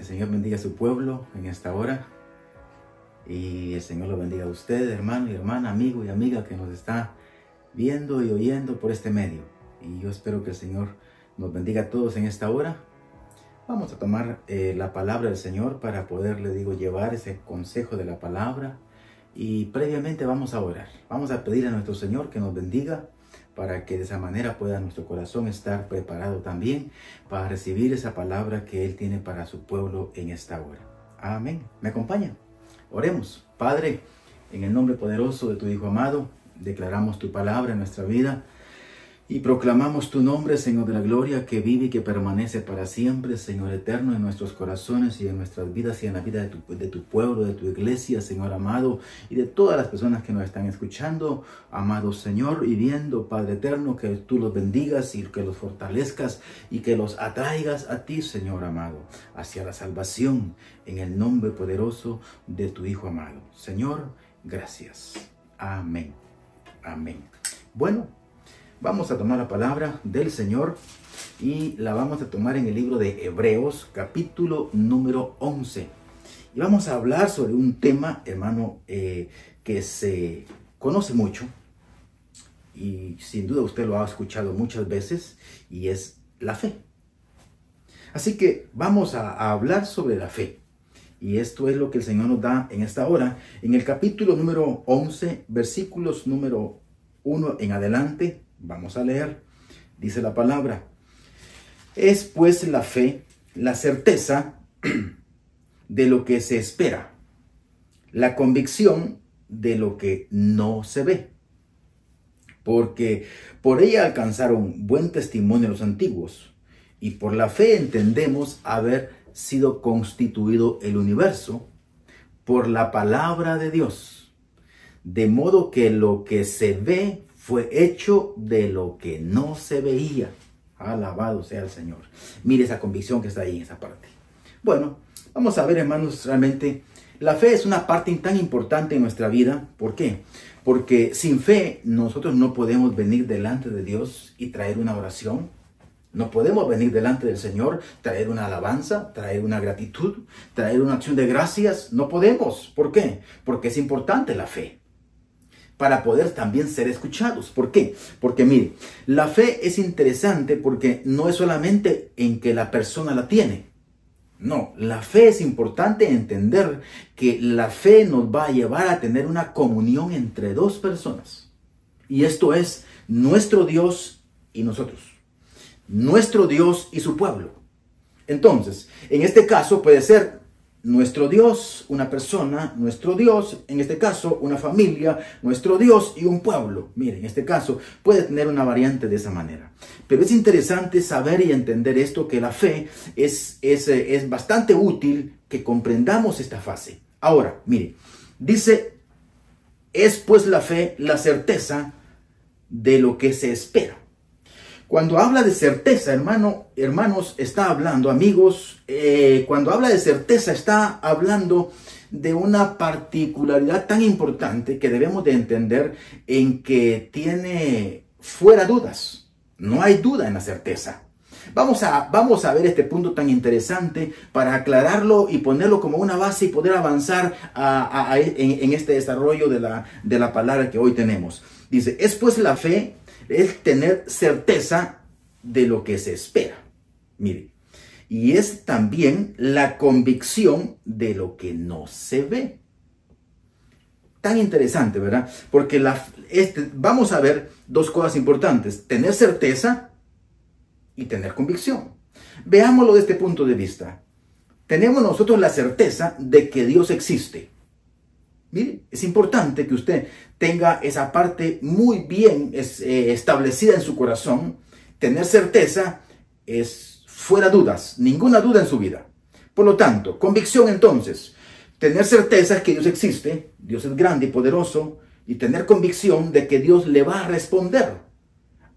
el Señor bendiga a su pueblo en esta hora. Y el Señor lo bendiga a usted, hermano y hermana, amigo y amiga que nos está viendo y oyendo por este medio. Y yo espero que el Señor nos bendiga a todos en esta hora. Vamos a tomar la palabra del Señor para poder, llevar ese consejo de la palabra. Y previamente vamos a orar. Vamos a pedir a nuestro Señor que nos bendiga para que de esa manera pueda nuestro corazón estar preparado también para recibir esa palabra que Él tiene para su pueblo en esta hora. Amén. ¿Me acompañan? Oremos. Padre, en el nombre poderoso de tu Hijo amado, declaramos tu palabra en nuestra vida y proclamamos tu nombre, Señor de la gloria, que vive y que permanece para siempre, Señor eterno, en nuestros corazones y en nuestras vidas y en la vida de tu pueblo, de tu iglesia, Señor amado, y de todas las personas que nos están escuchando, amado Señor, y viendo, Padre eterno, que tú los bendigas y que los fortalezcas y que los atraigas a ti, Señor amado, hacia la salvación, en el nombre poderoso de tu Hijo amado. Señor, gracias. Amén. Amén. Bueno, vamos a tomar la palabra del Señor y la vamos a tomar en el libro de Hebreos, capítulo número 11. Y vamos a hablar sobre un tema, hermano, que se conoce mucho y sin duda usted lo ha escuchado muchas veces, y es la fe. Así que vamos a hablar sobre la fe. Y esto es lo que el Señor nos da en esta hora. En el capítulo número 11, versículos número 1 en adelante, vamos a leer. Dice la palabra: es pues la fe, la certeza de lo que se espera, la convicción de lo que no se ve. Porque por ella alcanzaron buen testimonio los antiguos, y por la fe entendemos haber sido constituido el universo por la palabra de Dios, de modo que lo que se ve fue hecho de lo que no se veía. Alabado sea el Señor. Mire esa convicción que está ahí en esa parte. Bueno, vamos a ver, hermanos, realmente la fe es una parte tan importante en nuestra vida. ¿Por qué? Porque sin fe nosotros no podemos venir delante de Dios y traer una oración. No podemos venir delante del Señor, traer una alabanza, traer una gratitud, traer una acción de gracias. No podemos. ¿Por qué? Porque es importante la fe para poder también ser escuchados. ¿Por qué? Porque mire, la fe es interesante porque no es solamente en que la persona la tiene. No, la fe es importante entender que la fe nos va a llevar a tener una comunión entre dos personas. Y esto es nuestro Dios y nosotros. Nuestro Dios y su pueblo. Entonces, en este caso puede ser nuestro Dios, una persona, nuestro Dios, en este caso, una familia, nuestro Dios y un pueblo. Miren, en este caso puede tener una variante de esa manera. Pero es interesante saber y entender esto, que la fe es bastante útil que comprendamos esta fase. Ahora, mire, dice, es pues la fe la certeza de lo que se espera. Cuando habla de certeza, hermanos, está hablando, amigos, cuando habla de certeza está hablando de una particularidad tan importante que debemos de entender, en que tiene fuera dudas. No hay duda en la certeza. Vamos a ver este punto tan interesante para aclararlo y ponerlo como una base y poder avanzar en este desarrollo de la palabra que hoy tenemos. Dice, es pues la fe, es tener certeza de lo que se espera. Mire, y es también la convicción de lo que no se ve. Tan interesante, ¿verdad? Porque vamos a ver dos cosas importantes: tener certeza y tener convicción. Veámoslo desde este punto de vista. Tenemos nosotros la certeza de que Dios existe. Mire, es importante que usted tenga esa parte muy bien establecida en su corazón. Tener certeza es fuera dudas, ninguna duda en su vida. Por lo tanto, convicción entonces. Tener certeza es que Dios existe, Dios es grande y poderoso, y tener convicción de que Dios le va a responder.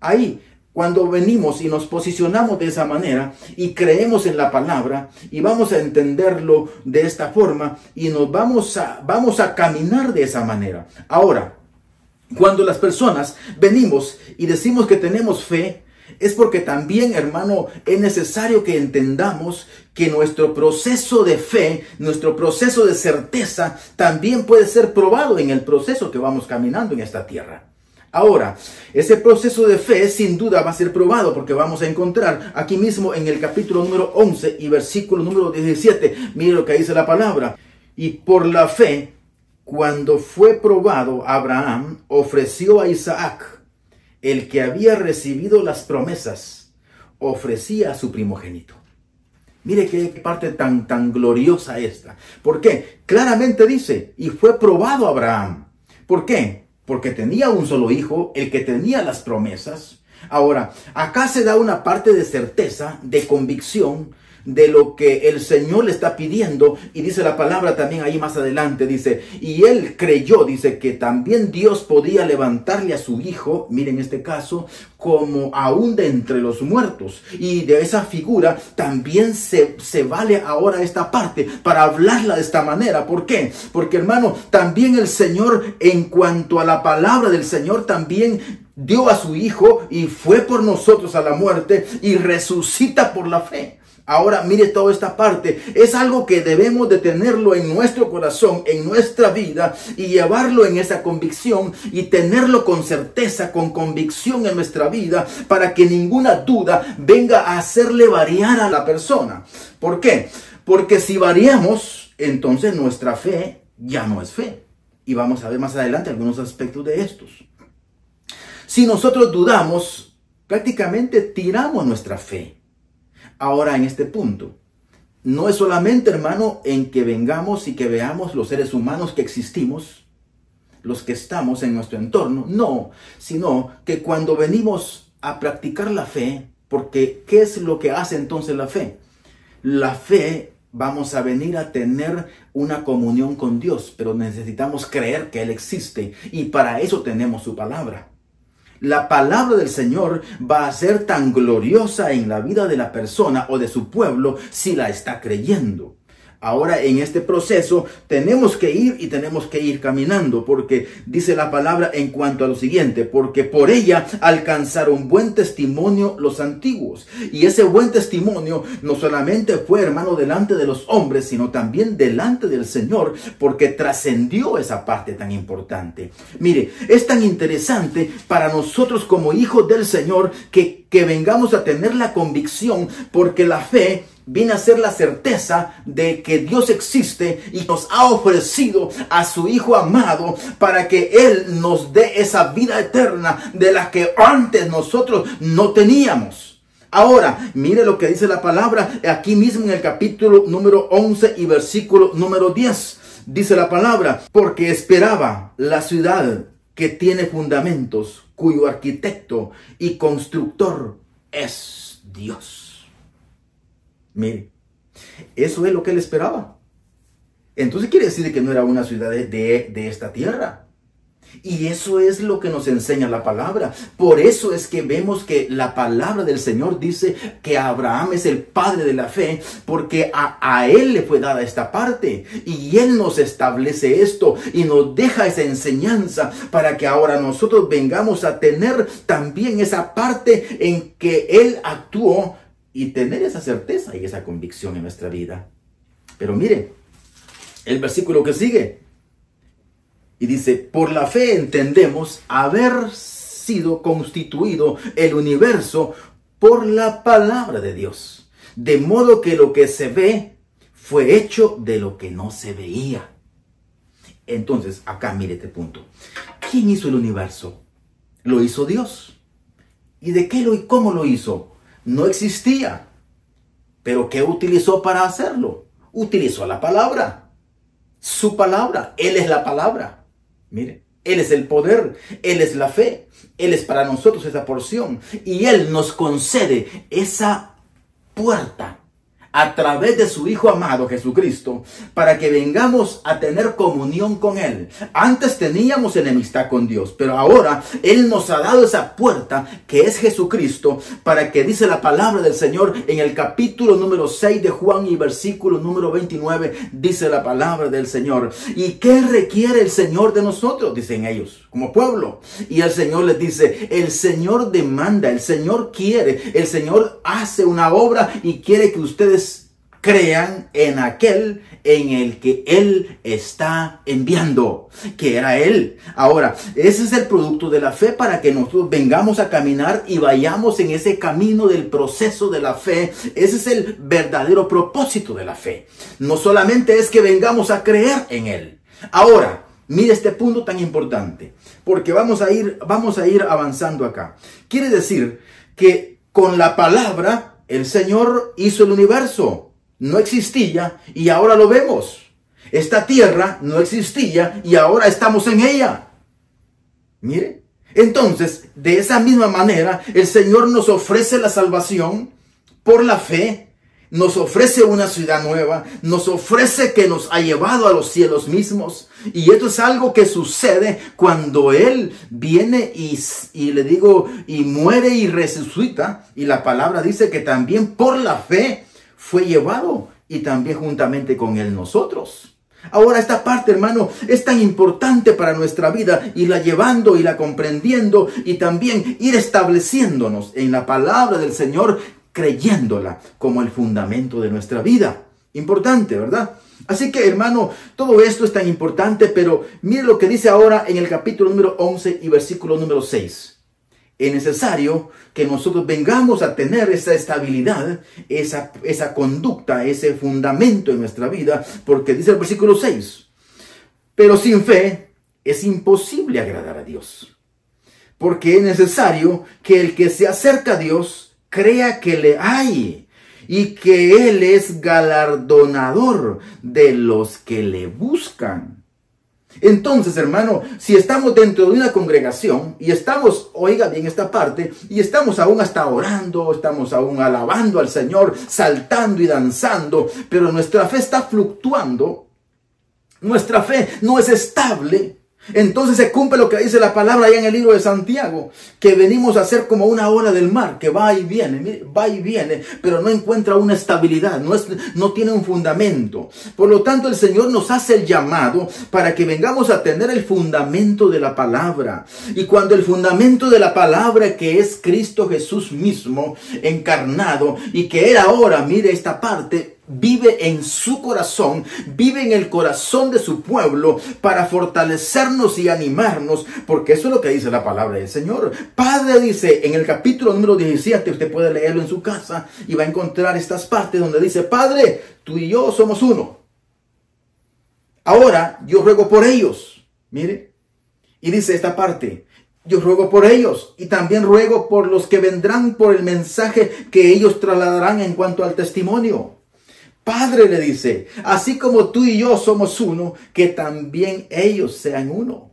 Ahí, cuando venimos y nos posicionamos de esa manera y creemos en la palabra y vamos a entenderlo de esta forma y nos vamos a caminar de esa manera. Ahora, cuando las personas venimos y decimos que tenemos fe, Es porque también, hermano, es necesario que entendamos que nuestro proceso de fe, nuestro proceso de certeza, también puede ser probado en el proceso que vamos caminando en esta tierra. Ahora, ese proceso de fe sin duda va a ser probado porque vamos a encontrar aquí mismo en el capítulo número 11 y versículo número 17. Mire lo que dice la palabra. Y por la fe, cuando fue probado, Abraham ofreció a Isaac, el que había recibido las promesas, ofrecía a su primogénito. Mire qué parte tan gloriosa esta. ¿Por qué? Claramente dice, y fue probado Abraham. ¿Por qué? Porque tenía un solo hijo, el que tenía las promesas. Ahora, acá se da una parte de certeza, de convicción, de lo que el Señor le está pidiendo. Y dice la palabra también ahí más adelante, dice, y él creyó, dice, que también Dios podía levantarle a su hijo, miren este caso, como aún de entre los muertos. Y de esa figura también se vale ahora esta parte para hablarla de esta manera. ¿Por qué? Porque, hermano, también el Señor, en cuanto a la palabra del Señor, también dio a su hijo y fue por nosotros a la muerte y resucita por la fe. Ahora mire toda esta parte, es algo que debemos de tenerlo en nuestro corazón, en nuestra vida y llevarlo en esa convicción y tenerlo con certeza, con convicción en nuestra vida para que ninguna duda venga a hacerle variar a la persona. ¿Por qué? Porque si variamos, entonces nuestra fe ya no es fe. Y vamos a ver más adelante algunos aspectos de estos. Si nosotros dudamos, prácticamente tiramos nuestra fe. Ahora, en este punto, no es solamente, hermano, en que vengamos y que veamos los seres humanos que existimos, los que estamos en nuestro entorno, no, sino que cuando venimos a practicar la fe, porque ¿qué es lo que hace entonces la fe? La fe, vamos a venir a tener una comunión con Dios, pero necesitamos creer que Él existe y para eso tenemos su palabra. La palabra del Señor va a ser tan gloriosa en la vida de la persona o de su pueblo si la está creyendo. Ahora en este proceso tenemos que ir caminando porque dice la palabra en cuanto a lo siguiente, porque por ella alcanzaron buen testimonio los antiguos. Y ese buen testimonio no solamente fue, hermano, delante de los hombres, sino también delante del Señor, porque trascendió esa parte tan importante. Mire, es tan interesante para nosotros como hijos del Señor que vengamos a tener la convicción, porque la fe viene a ser la certeza de que Dios existe y nos ha ofrecido a su Hijo amado para que Él nos dé esa vida eterna de la que antes nosotros no teníamos. Ahora, mire lo que dice la palabra aquí mismo en el capítulo número 11 y versículo número 10. Dice la palabra, porque esperaba la ciudad que tiene fundamentos, cuyo arquitecto y constructor es Dios. Mire, eso es lo que él esperaba. Entonces quiere decir que no era una ciudad de esta tierra. Y eso es lo que nos enseña la palabra. Por eso es que vemos que la palabra del Señor dice que Abraham es el padre de la fe, porque a él le fue dada esta parte. Y él nos establece esto y nos deja esa enseñanza para que ahora nosotros vengamos a tener también esa parte en que él actuó y tener esa certeza y esa convicción en nuestra vida. Pero mire, el versículo que sigue. Y dice, por la fe entendemos haber sido constituido el universo por la palabra de Dios. De modo que lo que se ve fue hecho de lo que no se veía. Entonces, acá mire este punto. ¿Quién hizo el universo? Lo hizo Dios. ¿Y de qué y cómo lo hizo? No existía. ¿Pero qué utilizó para hacerlo? Utilizó la palabra. Su palabra. Él es la palabra. Mire, Él es el poder. Él es la fe. Él es para nosotros esa porción. Y Él nos concede esa puerta a través de su Hijo amado Jesucristo, para que vengamos a tener comunión con Él. Antes teníamos enemistad con Dios, pero ahora Él nos ha dado esa puerta que es Jesucristo, para que dice la palabra del Señor en el capítulo número 6 de Juan y versículo número 29, dice la palabra del Señor. ¿Y qué requiere el Señor de nosotros? Dicen ellos, como pueblo. Y el Señor les dice, el Señor demanda, el Señor quiere, el Señor hace una obra y quiere que ustedes crean en aquel en el que Él está enviando, que era Él. Ahora, ese es el producto de la fe, para que nosotros vengamos a caminar y vayamos en ese camino del proceso de la fe. Ese es el verdadero propósito de la fe. No solamente es que vengamos a creer en Él. Ahora, mire este punto tan importante, porque vamos a ir avanzando acá. Quiere decir que con la palabra el Señor hizo el universo. No existía y ahora lo vemos. Esta tierra no existía y ahora estamos en ella. Mire, entonces, de esa misma manera, el Señor nos ofrece la salvación por la fe, nos ofrece una ciudad nueva, nos ofrece que nos ha llevado a los cielos mismos. Y esto es algo que sucede cuando Él viene y muere y resucita. Y la palabra dice que también por la fe fue llevado y también juntamente con Él nosotros. Ahora, esta parte, hermano, es tan importante para nuestra vida, irla llevando, irla comprendiendo y también ir estableciéndonos en la palabra del Señor, creyéndola como el fundamento de nuestra vida. Importante, ¿verdad? Así que, hermano, todo esto es tan importante, pero mire lo que dice ahora en el capítulo número 11 y versículo número 6. Es necesario que nosotros vengamos a tener esa estabilidad, esa conducta, ese fundamento en nuestra vida, porque dice el versículo 6, pero sin fe es imposible agradar a Dios, porque es necesario que el que se acerca a Dios crea que le hay y que Él es galardonador de los que le buscan. Entonces, hermano, si estamos dentro de una congregación y estamos, oiga bien esta parte, y estamos aún hasta orando, estamos aún alabando al Señor, saltando y danzando, pero nuestra fe está fluctuando, nuestra fe no es estable, entonces se cumple lo que dice la palabra allá en el libro de Santiago, que venimos a ser como una ola del mar, que va y viene, pero no encuentra una estabilidad, no tiene un fundamento. Por lo tanto, el Señor nos hace el llamado para que vengamos a tener el fundamento de la palabra. Y cuando el fundamento de la palabra, que es Cristo Jesús mismo, encarnado, y que Él ahora, mire esta parte, vive en su corazón, vive en el corazón de su pueblo para fortalecernos y animarnos, porque eso es lo que dice la palabra del Señor. Padre dice en el capítulo número 17, usted puede leerlo en su casa y va a encontrar estas partes donde dice, Padre, tú y yo somos uno. Ahora yo ruego por ellos, mire, y dice esta parte, yo ruego por ellos y también ruego por los que vendrán por el mensaje que ellos trasladarán en cuanto al testimonio. Padre, le dice, así como tú y yo somos uno, que también ellos sean uno.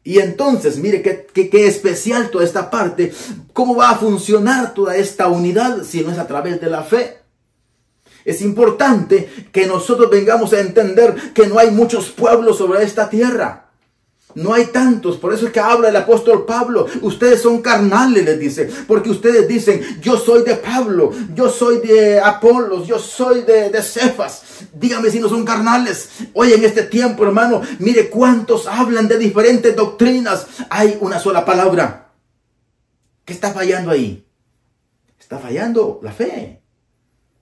Y entonces, mire qué especial toda esta parte. ¿Cómo va a funcionar toda esta unidad si no es a través de la fe? Es importante que nosotros vengamos a entender que no hay muchos pueblos sobre esta tierra. No hay tantos, por eso es que habla el apóstol Pablo. Ustedes son carnales, les dice, porque ustedes dicen, yo soy de Pablo, yo soy de Apolos, yo soy de Cefas. Dígame si no son carnales. Hoy en este tiempo, hermano, mire cuántos hablan de diferentes doctrinas. Hay una sola palabra. ¿Qué está fallando ahí? Está fallando la fe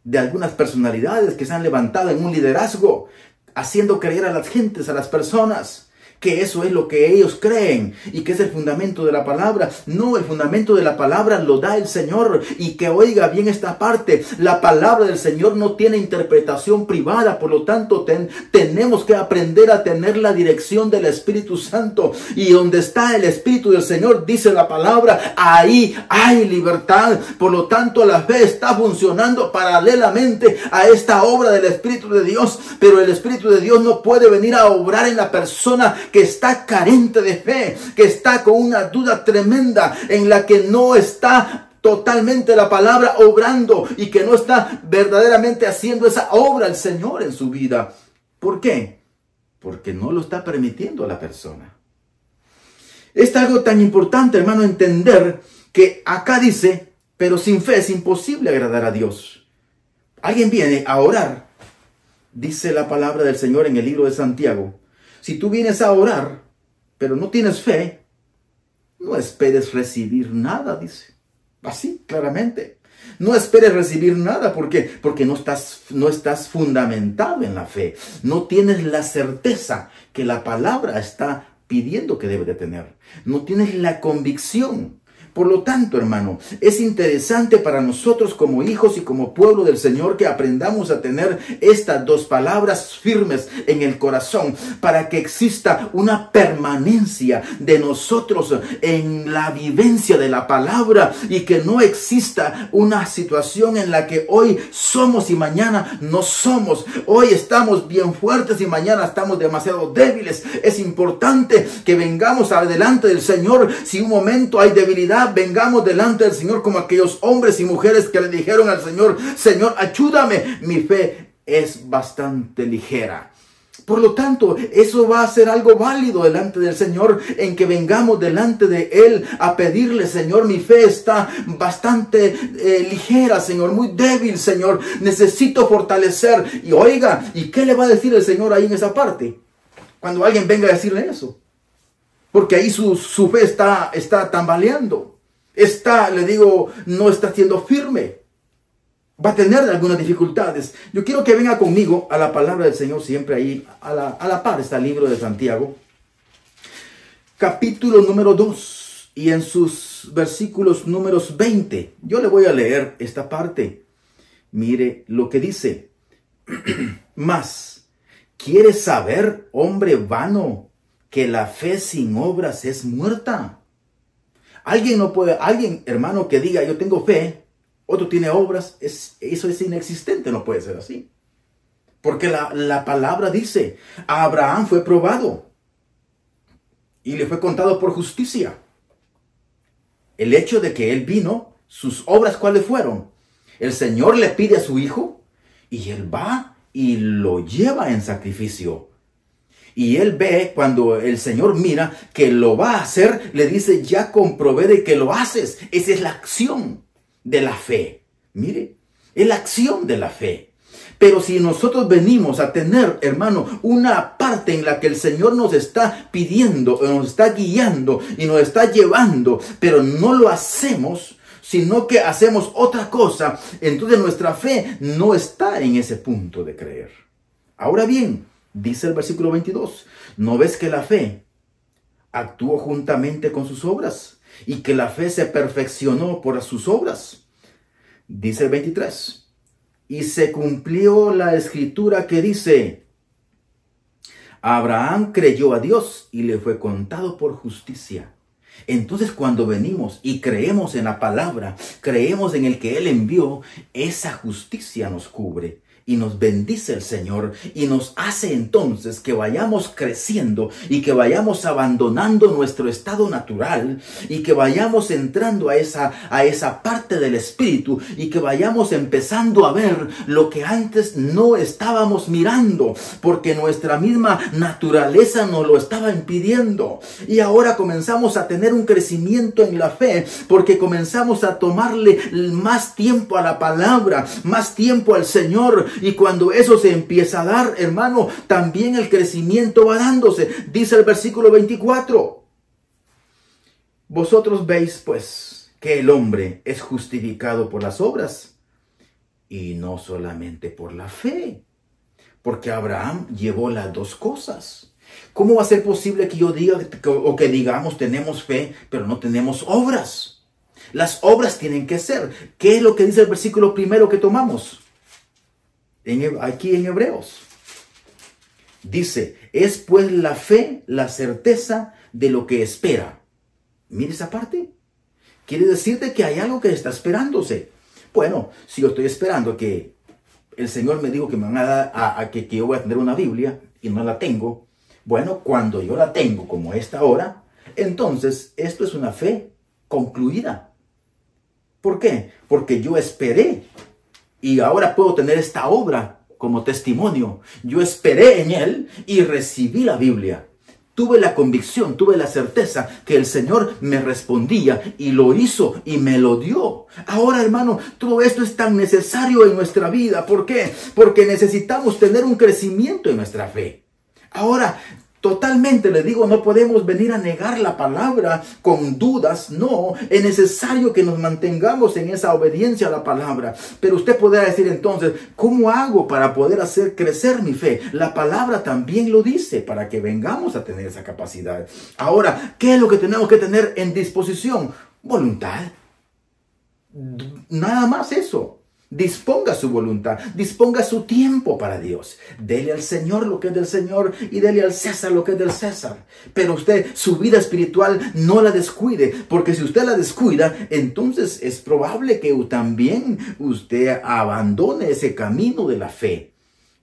de algunas personalidades que se han levantado en un liderazgo, haciendo creer a las gentes, a las personas, que eso es lo que ellos creen y que es el fundamento de la palabra. No, el fundamento de la palabra lo da el Señor. Y que oiga bien esta parte, la palabra del Señor no tiene interpretación privada, por lo tanto tenemos que aprender a tener la dirección del Espíritu Santo, y donde está el Espíritu del Señor, dice la palabra, ahí hay libertad. Por lo tanto, la fe está funcionando paralelamente a esta obra del Espíritu de Dios, pero el Espíritu de Dios no puede venir a obrar en la persona que está carente de fe, que está con una duda tremenda, en la que no está totalmente la palabra obrando y que no está verdaderamente haciendo esa obra el Señor en su vida. ¿Por qué? Porque no lo está permitiendo a la persona. Es algo tan importante, hermano, entender que acá dice, pero sin fe es imposible agradar a Dios. Alguien viene a orar, dice la palabra del Señor en el libro de Santiago. Si tú vienes a orar, pero no tienes fe, no esperes recibir nada, dice. Así, claramente. No esperes recibir nada. ¿Por qué? Porque no estás fundamentado en la fe. No tienes la certeza que la palabra está pidiendo que debe de tener. No tienes la convicción. Por lo tanto, hermano, es interesante para nosotros como hijos y como pueblo del Señor que aprendamos a tener estas dos palabras firmes en el corazón para que exista una permanencia de nosotros en la vivencia de la palabra y que no exista una situación en la que hoy somos y mañana no somos. Hoy estamos bien fuertes y mañana estamos demasiado débiles. Es importante que vengamos adelante del Señor. Si un momento hay debilidad, vengamos delante del Señor como aquellos hombres y mujeres que le dijeron al Señor: Señor, ayúdame, mi fe es bastante ligera. Por lo tanto, eso va a ser algo válido delante del Señor, en que vengamos delante de Él a pedirle: Señor, mi fe está bastante ligera, Señor, muy débil, Señor, necesito fortalecer. Y oiga, ¿y qué le va a decir el Señor ahí en esa parte? Cuando alguien venga a decirle eso. Porque ahí su fe está tambaleando. No está siendo firme. Va a tener algunas dificultades. Yo quiero que venga conmigo a la palabra del Señor, siempre ahí, a la par está el libro de Santiago. Capítulo número 2 y en sus versículos números 20. Yo le voy a leer esta parte. Mire lo que dice. Mas, ¿quieres saber, hombre vano, que la fe sin obras es muerta? Alguien, hermano, que diga: yo tengo fe, otro tiene obras, eso es inexistente, no puede ser así. Porque la palabra dice: Abraham fue probado y le fue contado por justicia. El hecho de que él vino, sus obras, ¿cuáles fueron? El Señor le pide a su hijo y él va y lo lleva en sacrificio. Y él ve, cuando el Señor mira que lo va a hacer, le dice: ya comprobé de que lo haces. Esa es la acción de la fe. Mire, es la acción de la fe. Pero si nosotros venimos a tener, hermano, una parte en la que el Señor nos está pidiendo, nos está guiando y nos está llevando, pero no lo hacemos, sino que hacemos otra cosa, entonces nuestra fe no está en ese punto de creer. Ahora bien, dice el versículo 22, ¿no ves que la fe actuó juntamente con sus obras y que la fe se perfeccionó por sus obras? Dice el 23, y se cumplió la escritura que dice: Abraham creyó a Dios y le fue contado por justicia. Entonces, cuando venimos y creemos en la palabra, creemos en el que Él envió, esa justicia nos cubre. Y nos bendice el Señor y nos hace entonces que vayamos creciendo y que vayamos abandonando nuestro estado natural y que vayamos entrando a esa parte del Espíritu y que vayamos empezando a ver lo que antes no estábamos mirando porque nuestra misma naturaleza nos lo estaba impidiendo. Y ahora comenzamos a tener un crecimiento en la fe porque comenzamos a tomarle más tiempo a la palabra, más tiempo al Señor. Y cuando eso se empieza a dar, hermano, también el crecimiento va dándose. Dice el versículo 24. Vosotros veis, pues, que el hombre es justificado por las obras y no solamente por la fe. Porque Abraham llevó las dos cosas. ¿Cómo va a ser posible que yo diga o que digamos tenemos fe, pero no tenemos obras? Las obras tienen que ser. ¿Qué es lo que dice el versículo primero que tomamos? Aquí en Hebreos. Dice, es pues la fe, la certeza de lo que espera. Mire esa parte. Quiere decirte que hay algo que está esperándose. Bueno, si yo estoy esperando que el Señor me dijo que me van a dar, que yo voy a tener una Biblia y no la tengo. Bueno, cuando yo la tengo como esta hora, entonces esto es una fe concluida. ¿Por qué? Porque yo esperé y ahora puedo tener esta obra como testimonio. Yo esperé en Él y recibí la Biblia. Tuve la convicción, tuve la certeza que el Señor me respondía y lo hizo y me lo dio. Ahora, hermano, todo esto es tan necesario en nuestra vida. ¿Por qué? Porque necesitamos tener un crecimiento en nuestra fe. Ahora, totalmente le digo, no podemos venir a negar la palabra con dudas. No, es necesario que nos mantengamos en esa obediencia a la palabra. Pero usted podrá decir entonces, ¿cómo hago para poder hacer crecer mi fe? La palabra también lo dice, para que vengamos a tener esa capacidad. Ahora, ¿qué es lo que tenemos que tener en disposición? Voluntad. Nada más eso. Disponga su voluntad, disponga su tiempo para Dios. Dele al Señor lo que es del Señor y dele al César lo que es del César. Pero usted su vida espiritual no la descuide, porque si usted la descuida, entonces es probable que también usted abandone ese camino de la fe.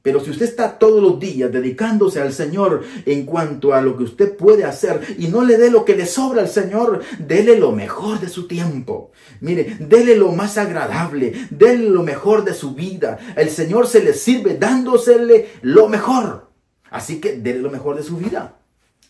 Pero si usted está todos los días dedicándose al Señor en cuanto a lo que usted puede hacer y no le dé lo que le sobra al Señor, dele lo mejor de su tiempo. Mire, dele lo más agradable, dele lo mejor de su vida. El Señor se le sirve dándosele lo mejor. Así que dele lo mejor de su vida.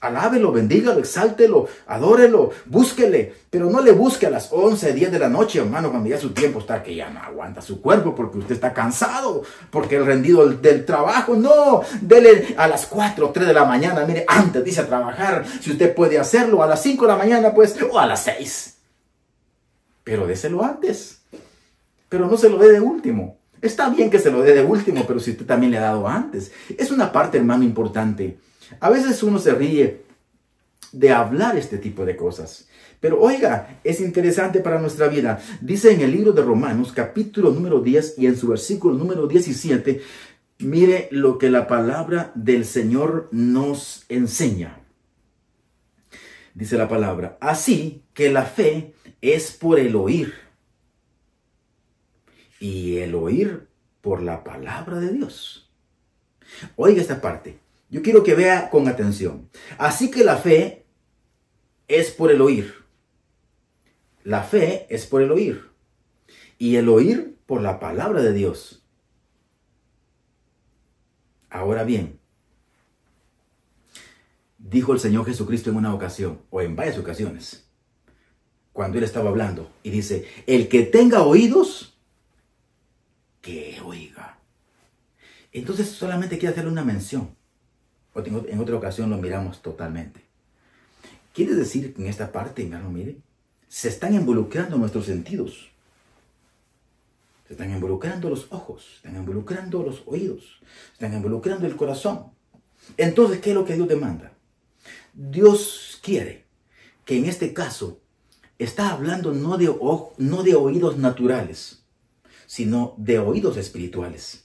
Alábelo, bendígalo, exáltelo, adórelo, búsquele. Pero no le busque a las 11, 10 de la noche, hermano, cuando ya su tiempo está que ya no aguanta su cuerpo porque usted está cansado, porque el rendido del trabajo. No, dele a las 4 o 3 de la mañana. Mire, antes dice a trabajar, si usted puede hacerlo, a las 5 de la mañana, pues, o a las 6. Pero déselo antes. Pero no se lo dé de último. Está bien que se lo dé de último, pero si usted también le ha dado antes. Es una parte, hermano, importante. A veces uno se ríe de hablar este tipo de cosas. Pero oiga, es interesante para nuestra vida. Dice en el libro de Romanos, capítulo número 10 y en su versículo número 17, mire lo que la palabra del Señor nos enseña. Dice la palabra, así que la fe es por el oír. Y el oír por la palabra de Dios. Oiga esta parte. Yo quiero que vea con atención. Así que la fe es por el oír. La fe es por el oír. Y el oír por la palabra de Dios. Ahora bien, dijo el Señor Jesucristo en una ocasión, o en varias ocasiones, cuando Él estaba hablando, y dice, el que tenga oídos, que oiga. Entonces solamente quiero hacerle una mención. En otra ocasión lo miramos totalmente. Quiere decir que en esta parte, hermano, mire, se están involucrando nuestros sentidos. Se están involucrando los ojos, se están involucrando los oídos, se están involucrando el corazón. Entonces, ¿qué es lo que Dios demanda? Dios quiere que en este caso está hablando no de oídos naturales, sino de oídos espirituales,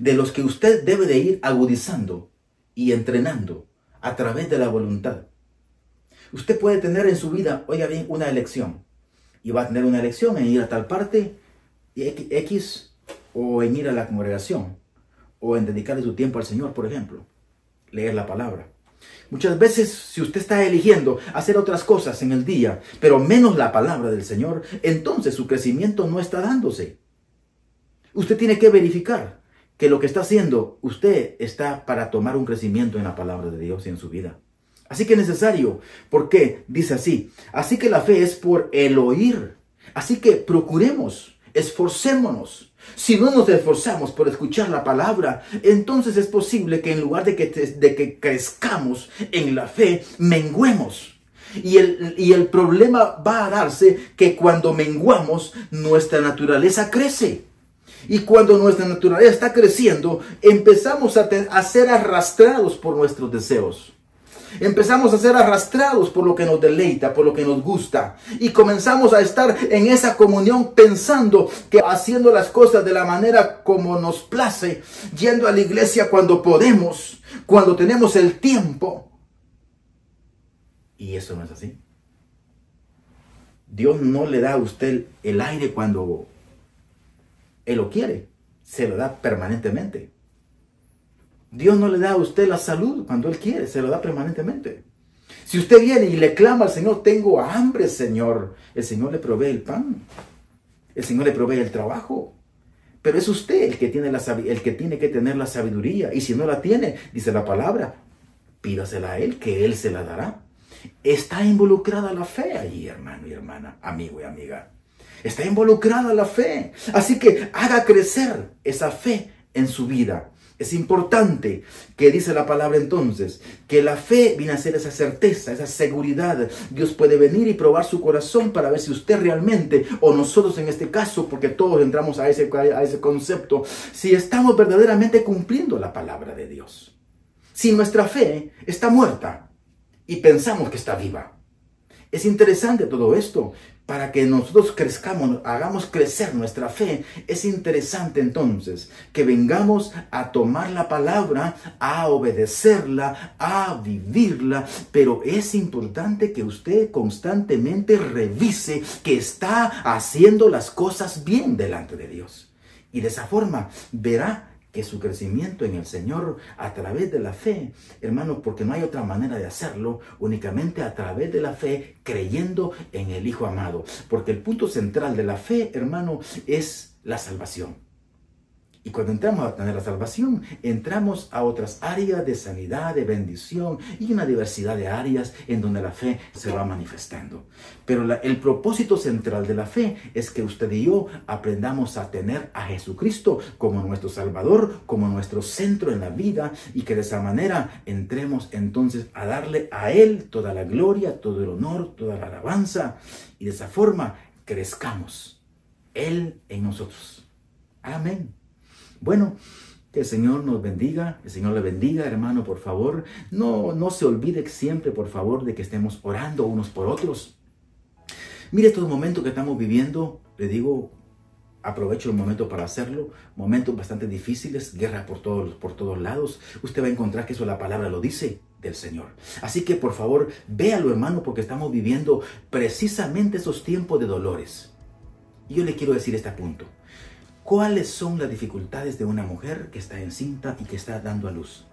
de los que usted debe de ir agudizando y entrenando a través de la voluntad. Usted puede tener en su vida, oiga bien, una elección. Y va a tener una elección en ir a tal parte X, o en ir a la congregación, o en dedicarle su tiempo al Señor, por ejemplo. Leer la palabra. Muchas veces, si usted está eligiendo hacer otras cosas en el día, pero menos la palabra del Señor, entonces su crecimiento no está dándose. Usted tiene que verificar que lo que está haciendo usted está para tomar un crecimiento en la palabra de Dios y en su vida. Así que es necesario. ¿Por qué? Dice así. Así que la fe es por el oír. Así que procuremos, esforcémonos. Si no nos esforzamos por escuchar la palabra, entonces es posible que en lugar de que crezcamos en la fe, menguemos. Y el problema va a darse que cuando menguamos, nuestra naturaleza crece. Y cuando nuestra naturaleza está creciendo, empezamos a ser arrastrados por nuestros deseos. Empezamos a ser arrastrados por lo que nos deleita, por lo que nos gusta. Y comenzamos a estar en esa comunión pensando que haciendo las cosas de la manera como nos place, yendo a la iglesia cuando podemos, cuando tenemos el tiempo. Y eso no es así. Dios no le da a usted el aire cuando Él lo quiere, se lo da permanentemente. Dios no le da a usted la salud cuando Él quiere, se lo da permanentemente. Si usted viene y le clama al Señor, tengo hambre, Señor, el Señor le provee el pan. El Señor le provee el trabajo. Pero es usted el que tiene que tener la sabiduría. Y si no la tiene, dice la palabra, pídasela a Él, que Él se la dará. Está involucrada la fe allí, hermano y hermana, amigo y amiga. Está involucrada la fe. Así que haga crecer esa fe en su vida. Es importante que dice la palabra entonces, que la fe viene a ser esa certeza, esa seguridad. Dios puede venir y probar su corazón para ver si usted realmente, o nosotros en este caso, porque todos entramos a ese concepto, si estamos verdaderamente cumpliendo la palabra de Dios. Si nuestra fe está muerta y pensamos que está viva. Es interesante todo esto. Para que nosotros crezcamos, hagamos crecer nuestra fe, es interesante entonces que vengamos a tomar la palabra, a obedecerla, a vivirla, pero es importante que usted constantemente revise que está haciendo las cosas bien delante de Dios. Y de esa forma verá que su crecimiento en el Señor a través de la fe, hermano, porque no hay otra manera de hacerlo, únicamente a través de la fe, creyendo en el Hijo amado. Porque el punto central de la fe, hermano, es la salvación. Y cuando entramos a tener la salvación, entramos a otras áreas de sanidad, de bendición y una diversidad de áreas en donde la fe se va manifestando. Pero el propósito central de la fe es que usted y yo aprendamos a tener a Jesucristo como nuestro Salvador, como nuestro centro en la vida, y que de esa manera entremos entonces a darle a Él toda la gloria, todo el honor, toda la alabanza, y de esa forma crezcamos Él en nosotros. Amén. Bueno, que el Señor nos bendiga, el Señor le bendiga, hermano, por favor. No se olvide siempre, por favor, de que estemos orando unos por otros. Mire estos momentos que estamos viviendo, le digo, aprovecho el momento para hacerlo, momentos bastante difíciles, guerra por todos lados. Usted va a encontrar que eso la palabra lo dice del Señor. Así que, por favor, véalo, hermano, porque estamos viviendo precisamente esos tiempos de dolores. Y yo le quiero decir este punto. ¿Cuáles son las dificultades de una mujer que está encinta y que está dando a luz?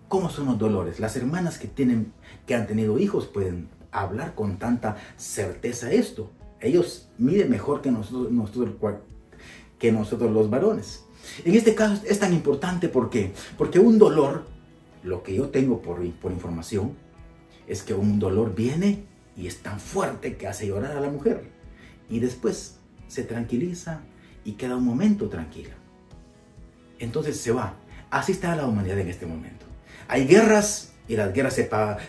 ¿Cómo son los dolores? Las hermanas que han tenido hijos pueden hablar con tanta certeza esto. Ellos miden mejor que nosotros los varones. En este caso es tan importante porque un dolor, lo que yo tengo por información, es que un dolor viene y es tan fuerte que hace llorar a la mujer. Y después se tranquiliza y queda un momento tranquila. Entonces se va. Así está la humanidad en este momento. Hay guerras y las guerras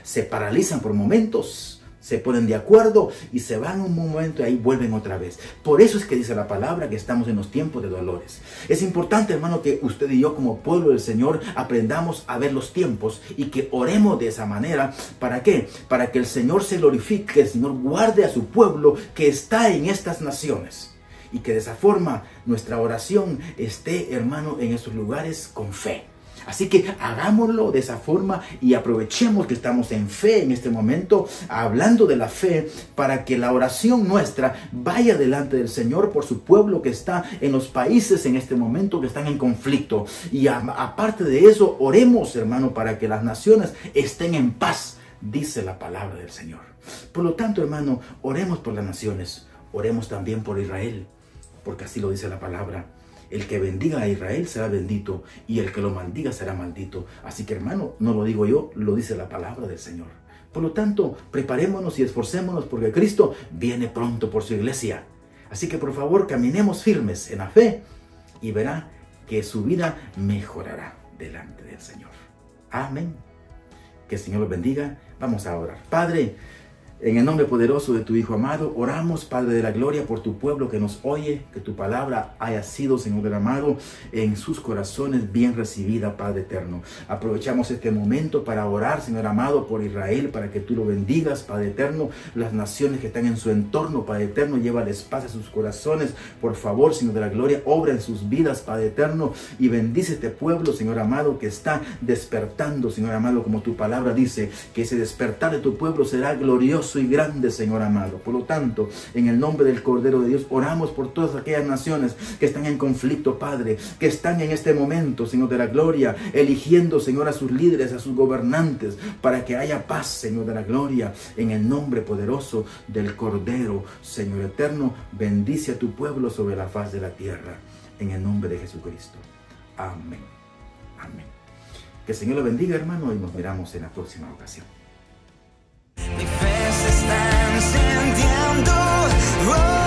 se paralizan por momentos, se ponen de acuerdo y se van un momento y ahí vuelven otra vez. Por eso es que dice la palabra que estamos en los tiempos de dolores. Es importante, hermano, que usted y yo como pueblo del Señor aprendamos a ver los tiempos y que oremos de esa manera. ¿Para qué? Para que el Señor se glorifique, que el Señor guarde a su pueblo que está en estas naciones. Y que de esa forma nuestra oración esté, hermano, en esos lugares con fe. Así que hagámoslo de esa forma y aprovechemos que estamos en fe en este momento, hablando de la fe, para que la oración nuestra vaya delante del Señor por su pueblo que está en los países en este momento que están en conflicto. Y aparte de eso, oremos, hermano, para que las naciones estén en paz, dice la palabra del Señor. Por lo tanto, hermano, oremos por las naciones, oremos también por Israel. Porque así lo dice la palabra. El que bendiga a Israel será bendito y el que lo maldiga será maldito. Así que, hermano, no lo digo yo, lo dice la palabra del Señor. Por lo tanto, preparémonos y esforcémonos porque Cristo viene pronto por su iglesia. Así que, por favor, caminemos firmes en la fe y verá que su vida mejorará delante del Señor. Amén. Que el Señor los bendiga. Vamos a orar. Padre, en el nombre poderoso de tu Hijo amado, oramos, Padre de la gloria, por tu pueblo que nos oye, que tu palabra haya sido, Señor del amado, en sus corazones bien recibida, Padre eterno. Aprovechamos este momento para orar, Señor amado, por Israel, para que tú lo bendigas, Padre eterno, las naciones que están en su entorno, Padre eterno, llévales paz a sus corazones, por favor, Señor de la gloria, obra en sus vidas, Padre eterno, y bendice este pueblo, Señor amado, que está despertando, Señor amado, como tu palabra dice, que ese despertar de tu pueblo será glorioso, poderoso y grande, Señor amado. Por lo tanto, en el nombre del Cordero de Dios, oramos por todas aquellas naciones que están en conflicto, Padre, que están en este momento, Señor de la gloria, eligiendo, Señor, a sus líderes, a sus gobernantes, para que haya paz, Señor de la gloria, en el nombre poderoso del Cordero. Señor eterno, bendice a tu pueblo sobre la faz de la tierra, en el nombre de Jesucristo. Amén. Amén. Que el Señor lo bendiga, hermano, y nos miramos en la próxima ocasión. Mi fe se está encendiendo.